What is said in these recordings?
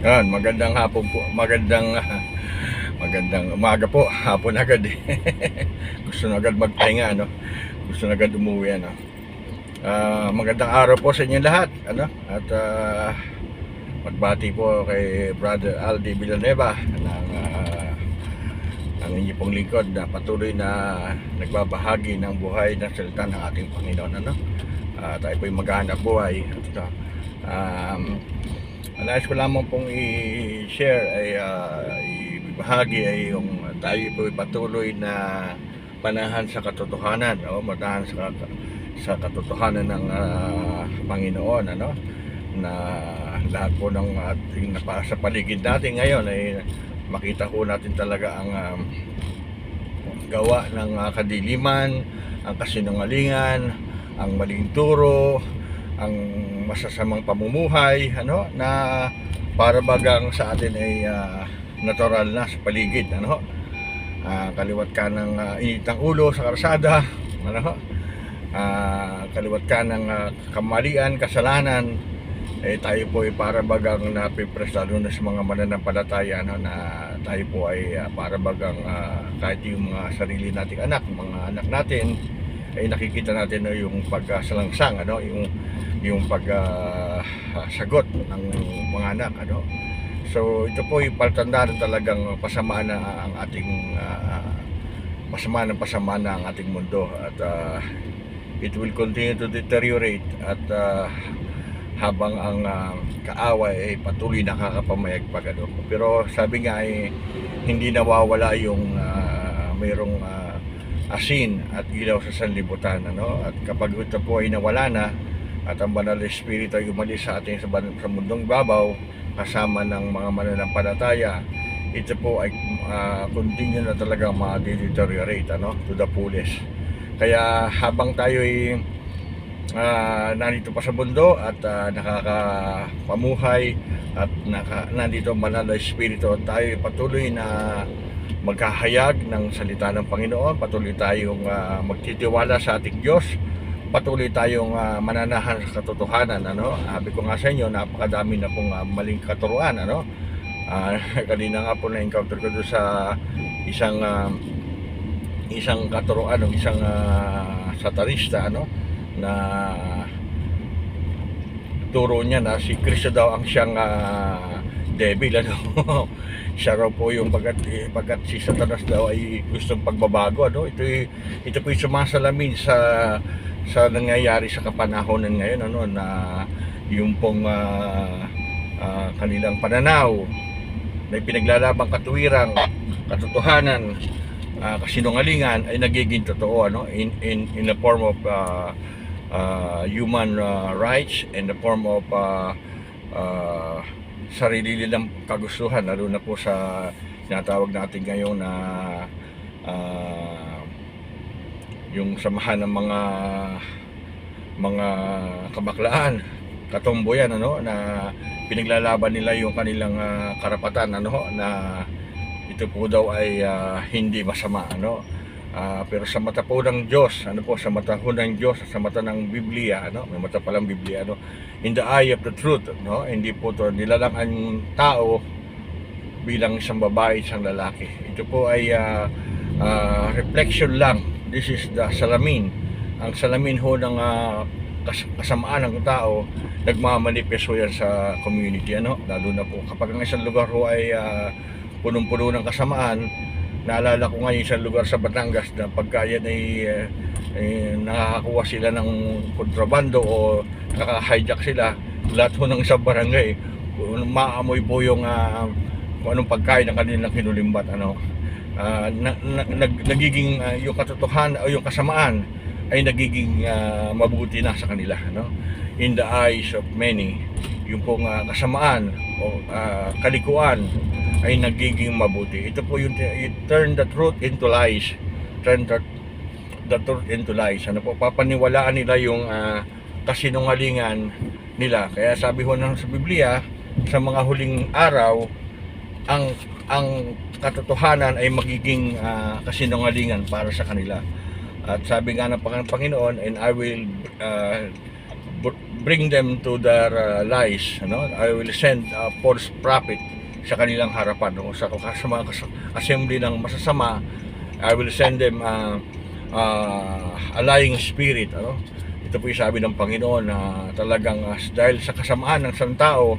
Yan, magandang hapon po. Magandang umaga po. Hapon agad eh. Gusto na agad magpahinga, ano? Gusto na agad umuwi, ano? Magandang araw po sa inyo lahat, ano? At magbati po kay Brother Aldi Villanueva ang inyo pong lingkod na patuloy na nagbabahagi ng buhay ng salita ng ating Panginoon, ano? Tayo po'y maghahanap buhay. Nais ko lamang pong i-share ibahagi ay yung tayo po patuloy na panahan sa katotohanan, manahan sa katotohanan ng Panginoon, ano, na lahat po ng ating sa paligid natin ngayon ay makita ko natin talaga ang gawa ng kadiliman, ang kasinungalingan, ang maling turo, ang masasamang pamumuhay, ano, na para bagang sa atin ay natural na sa paligid, ano, kaliwat ka ng init ng ulo sa karsada, ano, kaliwat ka ng kamalian, kasalanan, tayo po ay para bagang napipres, lalo na sa mga mananampalataya, ano, na tayo po ay para bagang kahit yung mga sarili nating anak, mga anak natin, ay nakikita natin yung pagsalangsang, ano, yung pagsagot ng mga anak, ano. So ito po yung palatandaan talagang pasama na ang ating pasama na ang ating mundo, at it will continue to deteriorate at habang ang kaaway ay patuloy nakakapamayagpag, ano. Pero sabi nga ay hindi nawawala yung mayroong asin at ilaw sa sanlibutan, ano. At kapag ito po ay nawala na at ang banal na espiritu ay umalis sa ating sa mundong babaw kasama ng mga mananampalataya, ito po ay continue na talagang ma-deteriorate, ano, to the fullest. Kaya habang tayo ay nandito pa sa mundo at nakakapamuhay at nandito ang banal na espiritu, tayo patuloy na maghahayag ng salita ng Panginoon, patuloy tayong magtitiwala sa ating Diyos, patuloy tayong mananahan sa katotohanan, ano. Sabi ko nga sa inyo, napakadami na pong maling katuruan, ano. Kanina nga po na-encounter ko doon sa isang katuruan, isang satanista, ano, na turo niya na si Kristo daw ang siyang devil, ano. Siya raw po yung pagkat si Satanas daw ay gustong pagbabago, ano. Ito po yung sumasalamin sa nangyayari sa kapanahonan ngayon, ano, na yung pong kanilang pananaw na pinaglalabang katuwirang, katotohanan, kasinungalingan ay nagiging totoo, ano, in the form of human rights, in the form of sarili nilang kagustuhan, lalo na po sa tinatawag natin ngayon na yung samahan ng mga kabaklaan, katomboyan, ano, na pinaglalaban nila yung kanilang karapatan, ano, na ito po daw ay hindi masama, ano. Pero sa mata po ng Diyos, ano po, sa mata po ng Diyos, sa mata ng Biblia, ano, may mata palang Biblia, ano, in the eye of the truth, no, hindi po to nilalang ang tao bilang isang babae, isang lalaki. Ito po ay reflection lang. This is the salamin. Ang salamin ho ng kasamaan ng tao, nagmamanifesto yan sa community, ano, lalo na po kapag ang isang lugar ho ay punong-puno ng kasamaan. Naalala ko ngayon isang lugar sa Batangas na pagka yan ay nakakakuha sila ng kontrabando o nakaka-hijack sila, lahat ho ng isang barangay maamoy po yung kung anong pagkain ng kanilang kinulimbat, ano. Nagiging yung katotohanan o yung kasamaan ay nagiging mabuti na sa kanila, no, in the eyes of many. Yung pong kasamaan o kalikuan ay nagiging mabuti. Ito po yung turn the truth into lies. Turn the truth into lies. Ano po, papaniwalaan nila yung kasinungalingan nila. Kaya sabi ho sa Biblia, sa mga huling araw, ang katotohanan ay magiging kasinungalingan para sa kanila. At sabi nga ng Panginoon, and I will bring them to their lies, ano? I will send a false prophet sa kanilang harapan, no? Sa mga assembly ng masasama, I will send them a lying spirit, ano? Ito po yung sabi ng Panginoon na talagang dahil sa kasamaan ng isang tao,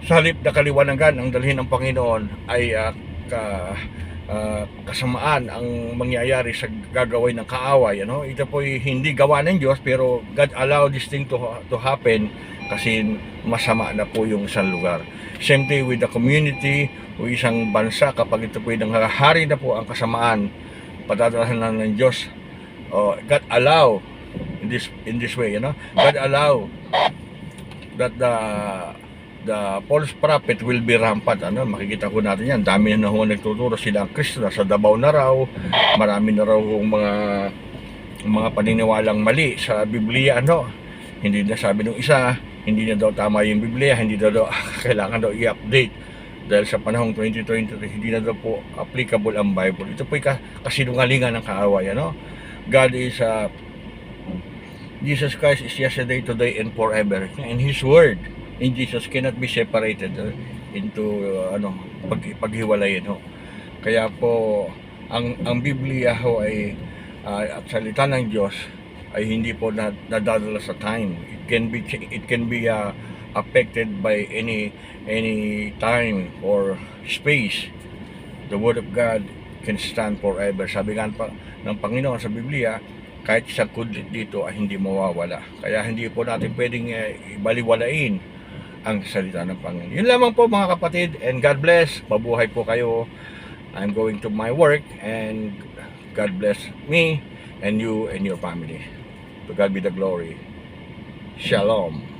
sa halip na kaliwanagan ang dalhin ng Panginoon ay kasamaan ang mangyayari sa gagawin ng kaaway, ano? Ito po hindi gawa ng Diyos, pero God allow this thing to happen kasi masama na po yung isang lugar. Same thing with the community o isang bansa, kapag ito po nanghahari na po ang kasamaan, patadalasan na ng Diyos. God allow in this way, you know? God allow that the false prophet will be rampant, ano? Makikita ko natin yan, dami na nagtuturo sila ang Kristo, sa Davao na raw, marami na raw mga paniniwalang mali sa Biblia, ano? Hindi na sabi ng isa, hindi na daw tama yung Biblia, hindi na daw kailangan daw i-update dahil sa panahong 2023 hindi na daw po applicable ang Bible. Ito po kasinungalingan ng kaaway, ano? God is Jesus Christ is yesterday, today, and forever. And His Word in Jesus cannot be separated into paghiwalayin. Kaya po, ang Biblia ho ay at salita ng Diyos ay hindi po nadadala sa time. It can be affected by any time or space. The Word of God can stand forever. Sabi nga ng Panginoon sa Biblia, kahit isang kudlit dito ay hindi mawawala. Kaya hindi po natin pwedeng ibaliwalain ang salita ng Panginoon. Yun lamang po mga kapatid, and God bless. Mabuhay po kayo. I'm going to my work, and God bless me and you and your family. To God be the glory. Shalom.